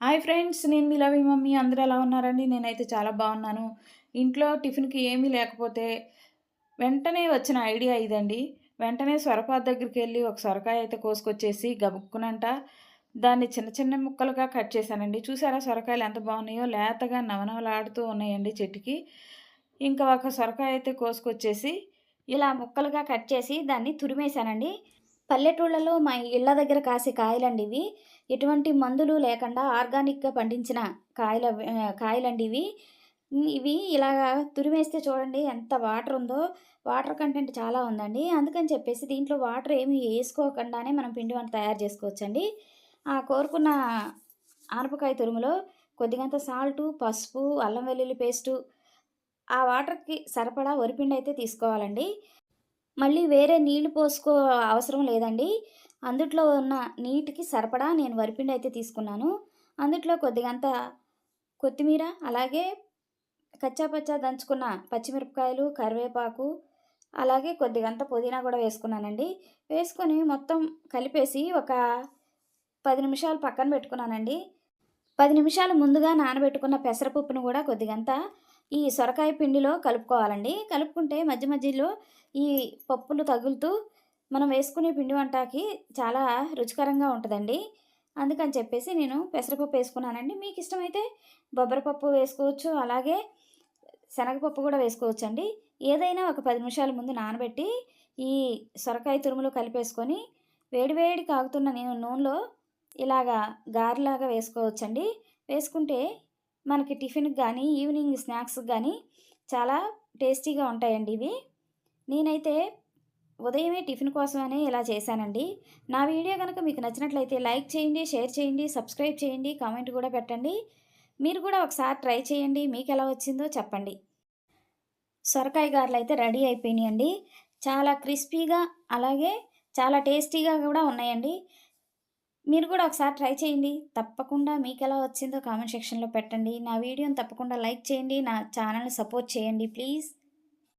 Hi friends, నేను మీ లవి mummy. అందరూ ఎలా ఉన్నారండి? నేనైతే చాలా బాగున్నాను. ఇంట్లో టిఫిన్‌కి ఏమీ లేకపోతే వెంటనే వచ్చిన ఐడియా ఇదండి. వెంటనే సొరపాత దగ్గరికెళ్ళి ఒక సొరకాయ అయితే కోసుకొచ్చేసి గబుక్కునంట దాన్ని చిన్న చిన్న ముక్కలుగా కట్ చేశానండి. చూసారా సొరకాయలు ఎంత బాగున్నాయో? లేతగా నవనవలాడుతూ ఉన్నాయండి చెట్టుకి. ఇంకా ఒక సొరకాయ అయితే కోసుకొచ్చేసి ఇలా ముక్కలుగా కట్ చేసి దాన్ని తురిమేశానండి. పల్లెటూళ్ళలో మా ఇళ్ళ దగ్గర కాసే కాయలండి ఇవి. ఎటువంటి మందులు లేకుండా ఆర్గానిక్‌గా పండించిన కాయలండి ఇవి. ఇవి ఇలాగా తురిమేస్తే చూడండి ఎంత వాటర్ ఉందో. వాటర్ కంటెంట్ చాలా ఉందండి. అందుకని చెప్పేసి దీంట్లో వాటర్ ఏమి ఏసుకోకుండానే మనం పిండి వంట తయారు చేసుకోవచ్చండి. ఆ కోరుకున్న ఆనపకాయ తురుములో కొద్దిగంత సాల్టు, పసుపు, అల్లం వెల్లుల్లి పేస్టు, ఆ వాటర్‌కి సరిపడా వరిపిండయితే తీసుకోవాలండి. మళ్ళీ వేరే నీళ్లు అవసరం లేదండి. అందుట్లో ఉన్న నీటికి సరిపడా నేను వరిపిండయితే తీసుకున్నాను. అందుట్లో కొద్దిగంత కొత్తిమీర, అలాగే కచ్చా పచ్చా దంచుకున్న పచ్చిమిరపకాయలు, కరివేపాకు, అలాగే కొద్దిగంత పుదీనా గూడా వేసుకున్నానండి. వేసుకొని మొత్తం కలిపేసి ఒక 10 నిమిషాలు పక్కన పెట్టుకున్నానండి. 10 నిమిషాలు ముందుగా నానబెట్టుకున్న పెసరపప్పును గూడా కొద్దిగంత ఈ సొరకాయ పిండిలో కలుపుకోవాలండి. కలుపుకుంటే మధ్య మధ్యలో ఈ పప్పులు తగులుతూ మనం వేసుకునే పిండి వంటకి చాలా రుచికరంగా ఉంటదండి. అందుకని చెప్పేసి నేను పెసరపప్పు వేసుకున్నానండి. మీకిష్టమైతే బొబ్బరపప్పు వేసుకోవచ్చు. అలాగే శనగపప్పు గూడా వేసుకోవచ్చండి. ఏదైనా ఒక 10 నిమిషాల ముందు నానబెట్టి ఈ సొరకాయ తురుములో కలిపేసుకొని వేడి వేడి కాగుతున్న నూనెలో ఇలాగా గారెలాగా వేసుకోవచ్చండి. వేసుకుంటే మనకి టిఫిన్‌కి గానీ, ఈవినింగ్ స్నాక్స్‌కి గానీ చాలా టేస్టీగా ఉంటాయండి ఇవి. నేనైతే ఉదయమే టిఫిన్ కోసమనే ఇలా చేశానండి. నా వీడియో గనక మీకు నచ్చినట్లయితే లైక్ చేయండి, షేర్ చేయండి, సబ్స్క్రైబ్ చేయండి, కామెంట్ కూడా పెట్టండి. మీరు కూడా ఒకసారి ట్రై చేయండి. మీకెలా వచ్చిందో చెప్పండి. సొరకాయ గారెలైతే రెడీ అయిపోయినాయండి. చాలా క్రిస్పీగా, అలాగే చాలా టేస్టీగా కూడా ఉన్నాయండి. మీరు కూడా ఒకసారి ట్రై చేయండి. తప్పకుండా మీకెలా వచ్చిందో కామెంట్ సెక్షన్‌లో పెట్టండి. నా వీడియోని తప్పకుండా లైక్ చేయండి. నా ఛానెల్‌ని సపోర్ట్ చేయండి ప్లీజ్.